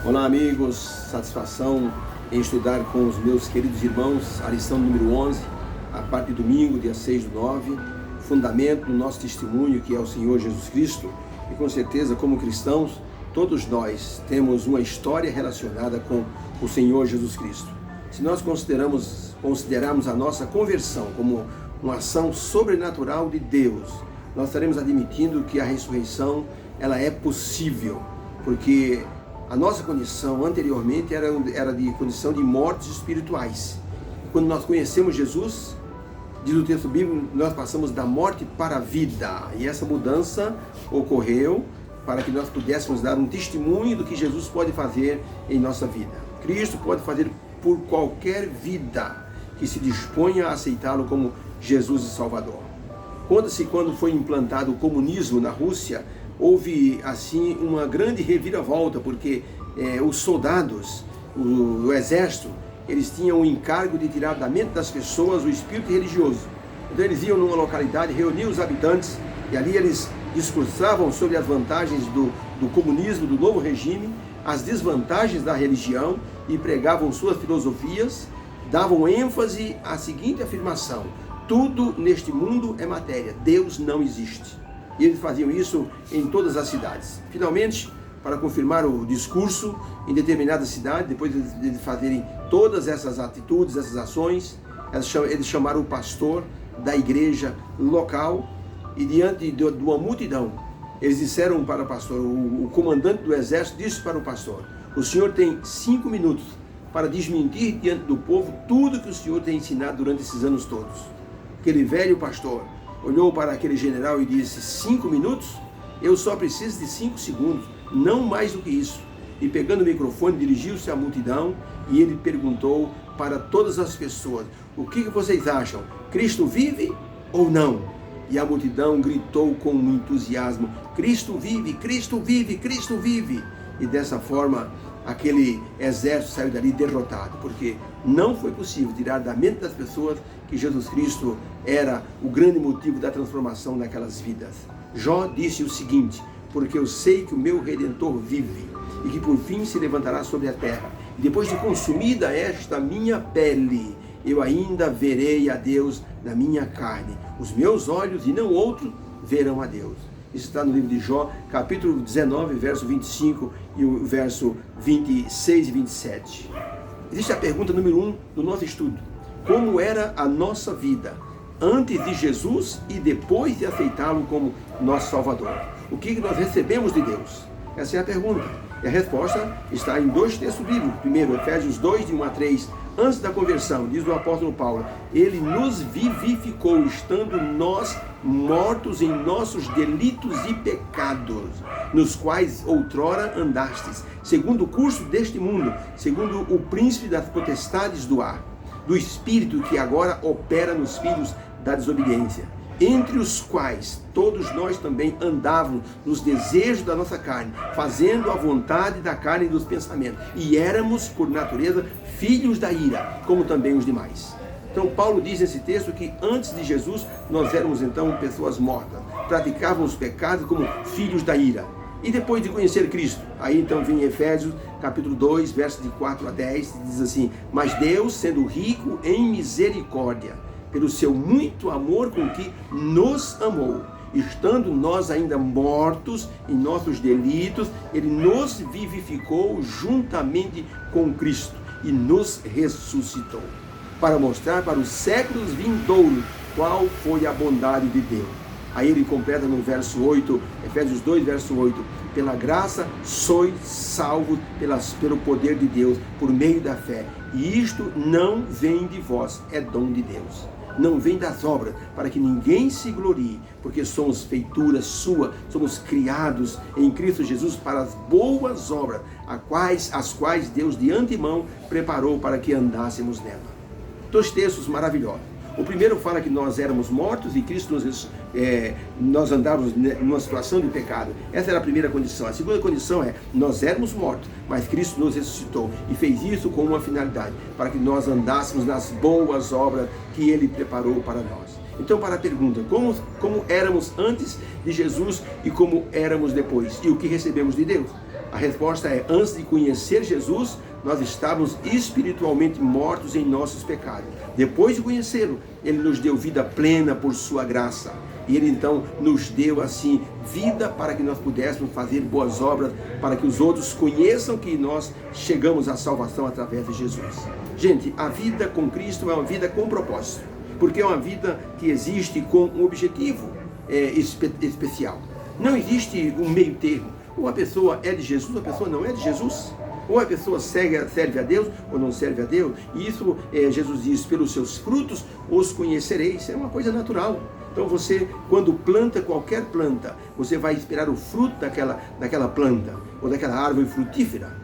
Olá amigos, satisfação em estudar com os meus queridos irmãos a lição número 11, a parte de domingo, dia 6/9, fundamento do nosso testemunho que é o Senhor Jesus Cristo. E com certeza, como cristãos, todos nós temos uma história relacionada com o Senhor Jesus Cristo. Se nós considerarmos a nossa conversão como uma ação sobrenatural de Deus, nós estaremos admitindo que a ressurreição ela é possível, porque a nossa condição anteriormente era de condição de mortes espirituais. Quando nós conhecemos Jesus, diz o texto bíblico, nós passamos da morte para a vida. E essa mudança ocorreu para que nós pudéssemos dar um testemunho do que Jesus pode fazer em nossa vida. Cristo pode fazer por qualquer vida que se disponha a aceitá-lo como Jesus e Salvador. Conta-se quando foi implantado o comunismo na Rússia, houve assim uma grande reviravolta, porque os soldados, o exército, eles tinham o encargo de tirar da mente das pessoas o espírito religioso. Então eles iam numa localidade, reuniam os habitantes e ali eles discursavam sobre as vantagens do comunismo, do novo regime, as desvantagens da religião e pregavam suas filosofias, davam ênfase à seguinte afirmação: tudo neste mundo é matéria, Deus não existe. E eles faziam isso em todas as cidades. Finalmente, para confirmar o discurso, em determinada cidade, depois de fazerem todas essas atitudes, essas ações, eles chamaram o pastor da igreja local e diante de uma multidão, eles disseram para o pastor, o comandante do exército disse para o pastor: o senhor tem 5 minutos para desmentir diante do povo tudo que o senhor tem ensinado durante esses anos todos. Aquele velho pastor olhou para aquele general e disse: 5 minutos? Eu só preciso de 5 segundos, não mais do que isso. E pegando o microfone, dirigiu-se à multidão e ele perguntou para todas as pessoas: o que vocês acham? Cristo vive ou não? E a multidão gritou com entusiasmo: Cristo vive, Cristo vive, Cristo vive! E dessa forma, aquele exército saiu dali derrotado, porque não foi possível tirar da mente das pessoas que Jesus Cristo era o grande motivo da transformação daquelas vidas. Jó disse o seguinte: porque eu sei que o meu Redentor vive e que por fim se levantará sobre a terra, e depois de consumida esta minha pele, eu ainda verei a Deus na minha carne. Os meus olhos e não outros verão a Deus. Isso está no livro de Jó, capítulo 19, verso 25 e o verso 26 e 27. Existe a pergunta número 1 do nosso estudo: como era a nossa vida antes de Jesus e depois de aceitá-lo como nosso Salvador? O que nós recebemos de Deus? Essa é a pergunta. E a resposta está em 2 textos bíblicos. Primeiro, Efésios 2, de 1 a 3. Antes da conversão, diz o apóstolo Paulo, ele nos vivificou, estando nós mortos em nossos delitos e pecados, nos quais outrora andastes, segundo o curso deste mundo, segundo o príncipe das potestades do ar, do espírito que agora opera nos filhos da desobediência, entre os quais todos nós também andávamos nos desejos da nossa carne, fazendo a vontade da carne e dos pensamentos, e éramos, por natureza, filhos da ira, como também os demais. Então Paulo diz nesse texto que antes de Jesus nós éramos então pessoas mortas, praticávamos pecados como filhos da ira. E depois de conhecer Cristo, aí então vem Efésios capítulo 2, versos de 4 a 10, diz assim: mas Deus, sendo rico em misericórdia, pelo seu muito amor com que nos amou, estando nós ainda mortos em nossos delitos, ele nos vivificou juntamente com Cristo e nos ressuscitou, para mostrar para os séculos vindouros qual foi a bondade de Deus. Aí ele completa no verso 8, Efésios 2, verso 8, pela graça sois salvos pelo poder de Deus, por meio da fé. E isto não vem de vós, é dom de Deus. Não vem das obras, para que ninguém se glorie, porque somos feitura sua, somos criados em Cristo Jesus para as boas obras, as quais Deus de antemão preparou para que andássemos nela. 2 textos maravilhosos. O primeiro fala que nós éramos mortos e Cristo nós andávamos numa situação de pecado. Essa era a primeira condição. A segunda condição é: nós éramos mortos, mas Cristo nos ressuscitou e fez isso com uma finalidade, para que nós andássemos nas boas obras que Ele preparou para nós. Então, para a pergunta, como éramos antes de Jesus e como éramos depois? E o que recebemos de Deus? A resposta é, antes de conhecer Jesus, nós estávamos espiritualmente mortos em nossos pecados. Depois de conhecê-lo, Ele nos deu vida plena por sua graça. E Ele então nos deu assim vida para que nós pudéssemos fazer boas obras, para que os outros conheçam que nós chegamos à salvação através de Jesus. Gente, a vida com Cristo é uma vida com propósito, porque é uma vida que existe com um objetivo especial. Não existe um meio termo. Ou a pessoa é de Jesus, ou a pessoa não é de Jesus. Ou a pessoa serve a Deus ou não serve a Deus. E isso, Jesus diz, pelos seus frutos os conhecereis. É uma coisa natural. Então você, quando planta qualquer planta, você vai esperar o fruto daquela planta, ou daquela árvore frutífera.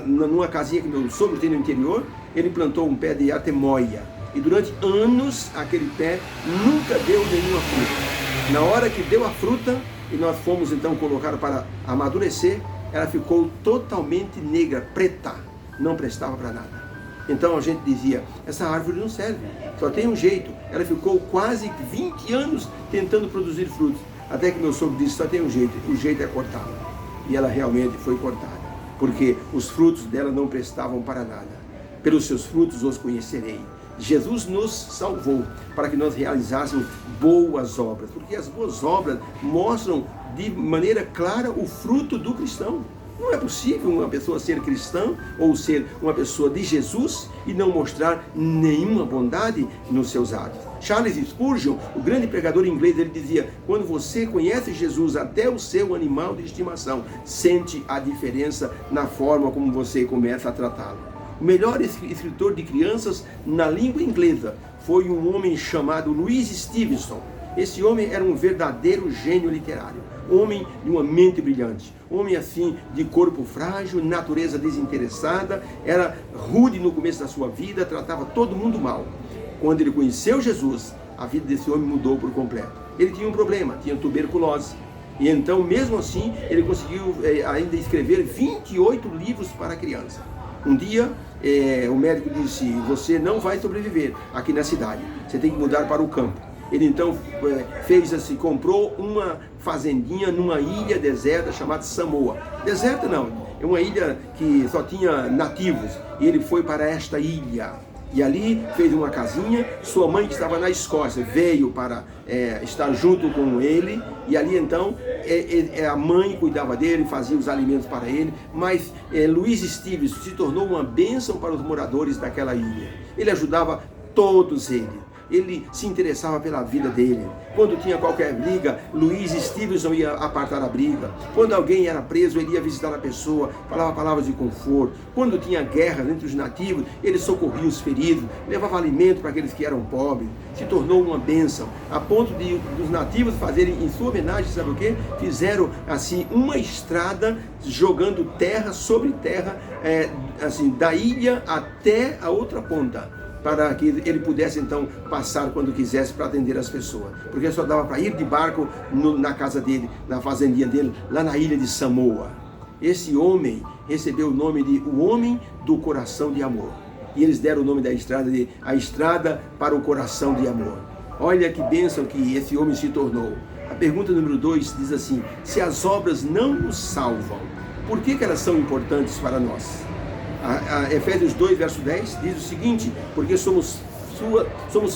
Numa casinha que meu sogro tem no interior, ele plantou um pé de atemoia. E durante anos, aquele pé nunca deu nenhuma fruta. Na hora que deu a fruta, e nós fomos então colocar para amadurecer, ela ficou totalmente negra, preta, não prestava para nada. Então a gente dizia, essa árvore não serve, só tem um jeito. Ela ficou quase 20 anos tentando produzir frutos, até que meu sogro disse, só tem um jeito, o jeito é cortá-la. E ela realmente foi cortada, porque os frutos dela não prestavam para nada. Pelos seus frutos os conhecerei. Jesus nos salvou para que nós realizássemos boas obras, porque as boas obras mostram de maneira clara o fruto do cristão. Não é possível uma pessoa ser cristã ou ser uma pessoa de Jesus e não mostrar nenhuma bondade nos seus atos. Charles Spurgeon, o grande pregador inglês, ele dizia, quando você conhece Jesus, até o seu animal de estimação sente a diferença na forma como você começa a tratá-lo. O melhor escritor de crianças na língua inglesa foi um homem chamado Louis Stevenson. Esse homem era um verdadeiro gênio literário, homem de uma mente brilhante, homem assim de corpo frágil, natureza desinteressada, era rude no começo da sua vida, tratava todo mundo mal. Quando ele conheceu Jesus, a vida desse homem mudou por completo. Ele tinha um problema, tinha tuberculose. E então, mesmo assim, ele conseguiu ainda escrever 28 livros para criança. Um dia, o médico disse, você não vai sobreviver aqui na cidade, você tem que mudar para o campo. Ele então fez assim, comprou uma fazendinha numa ilha deserta chamada Samoa. Deserta não, é uma ilha que só tinha nativos. E ele foi para esta ilha. E ali fez uma casinha, sua mãe que estava na Escócia veio para estar junto com ele, e ali então a mãe cuidava dele, fazia os alimentos para ele, mas Louis Stevenson se tornou uma bênção para os moradores daquela ilha. Ele ajudava todos eles. Ele se interessava pela vida dele. Quando tinha qualquer briga, Louis Stevenson ia apartar a briga. Quando alguém era preso, ele ia visitar a pessoa, falava palavras de conforto. Quando tinha guerra entre os nativos, ele socorria os feridos, levava alimento para aqueles que eram pobres. Se tornou uma bênção, a ponto de dos nativos fazerem em sua homenagem, sabe o quê? Fizeram assim uma estrada jogando terra sobre terra, assim, da ilha até a outra ponta, para que ele pudesse então passar quando quisesse para atender as pessoas, porque só dava para ir de barco na casa dele, na fazendinha dele, lá na ilha de Samoa. Esse homem recebeu o nome de o Homem do Coração de Amor, e eles deram o nome da estrada de a Estrada para o Coração de Amor. Olha que bênção que esse homem se tornou. A pergunta número 2 diz assim, se as obras não nos salvam, por que elas são importantes para nós? Efésios 2, verso 10 diz o seguinte, porque somos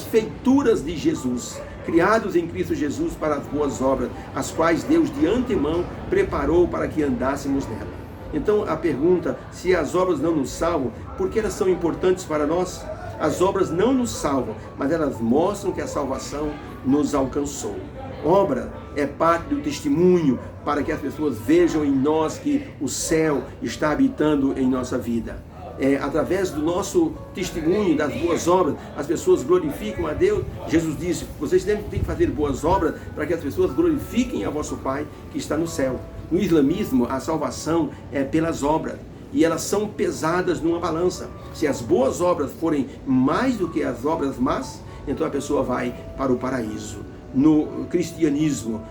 feituras de Jesus, criados em Cristo Jesus para as boas obras, as quais Deus de antemão preparou para que andássemos nela. Então a pergunta, se as obras não nos salvam, por que elas são importantes para nós? As obras não nos salvam, mas elas mostram que a salvação nos alcançou. Obra é parte do testemunho para que as pessoas vejam em nós que o céu está habitando em nossa vida. Através do nosso testemunho, das boas obras, as pessoas glorificam a Deus. Jesus disse, vocês têm que fazer boas obras para que as pessoas glorifiquem a vosso Pai que está no céu. No islamismo, a salvação é pelas obras, e elas são pesadas numa balança. Se as boas obras forem mais do que as obras más, então a pessoa vai para o paraíso. No cristianismo,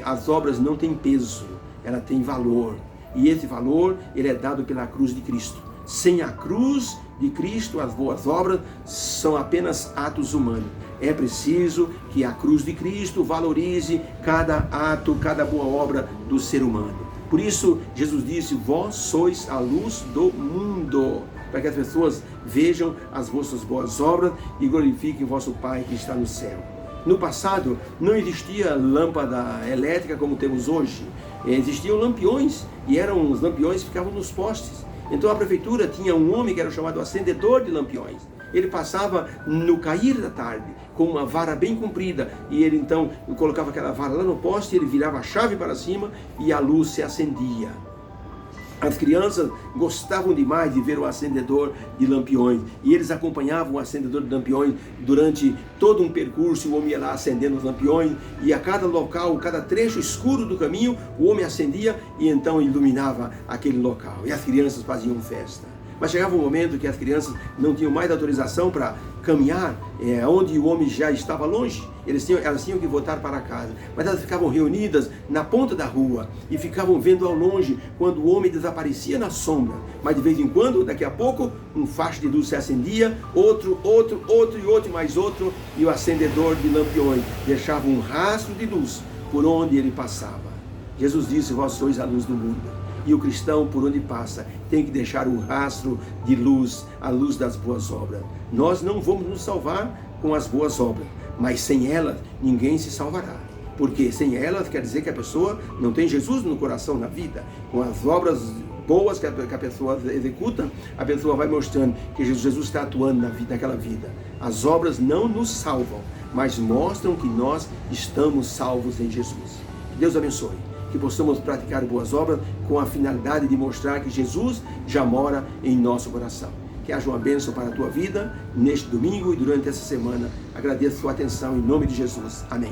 as obras não têm peso, ela tem valor. E esse valor, ele é dado pela cruz de Cristo. Sem a cruz de Cristo, as boas obras são apenas atos humanos. É preciso que a cruz de Cristo valorize cada ato, cada boa obra do ser humano. Por isso, Jesus disse: vós sois a luz do mundo, para que as pessoas vejam as vossas boas obras e glorifiquem vosso Pai que está no céu. No passado, não existia lâmpada elétrica como temos hoje. Existiam lampiões, e eram os lampiões que ficavam nos postes. Então a prefeitura tinha um homem que era chamado acendedor de lampiões. Ele passava no cair da tarde com uma vara bem comprida, e ele então colocava aquela vara lá no poste, ele virava a chave para cima e a luz se acendia. As crianças gostavam demais de ver o acendedor de lampiões, e eles acompanhavam o acendedor de lampiões durante todo um percurso. O homem ia lá acendendo os lampiões, e a cada local, cada trecho escuro do caminho, o homem acendia e então iluminava aquele local, e as crianças faziam festa. Mas chegava um momento que as crianças não tinham mais autorização para caminhar onde o homem já estava longe. Elas tinham que voltar para casa. Mas elas ficavam reunidas na ponta da rua e ficavam vendo ao longe quando o homem desaparecia na sombra. Mas de vez em quando, daqui a pouco, um facho de luz se acendia, outro e mais outro, e o acendedor de lampiões deixava um rastro de luz por onde ele passava. Jesus disse: vós sois a luz do mundo. E o cristão, por onde passa, tem que deixar um rastro de luz, a luz das boas obras. Nós não vamos nos salvar com as boas obras, mas sem elas ninguém se salvará. Porque sem elas quer dizer que a pessoa não tem Jesus no coração, na vida. Com as obras boas que a pessoa executa, a pessoa vai mostrando que Jesus está atuando naquela vida. As obras não nos salvam, mas mostram que nós estamos salvos em Jesus. Deus abençoe. Que possamos praticar boas obras com a finalidade de mostrar que Jesus já mora em nosso coração. Que haja uma bênção para a tua vida neste domingo e durante essa semana. Agradeço a sua atenção em nome de Jesus. Amém.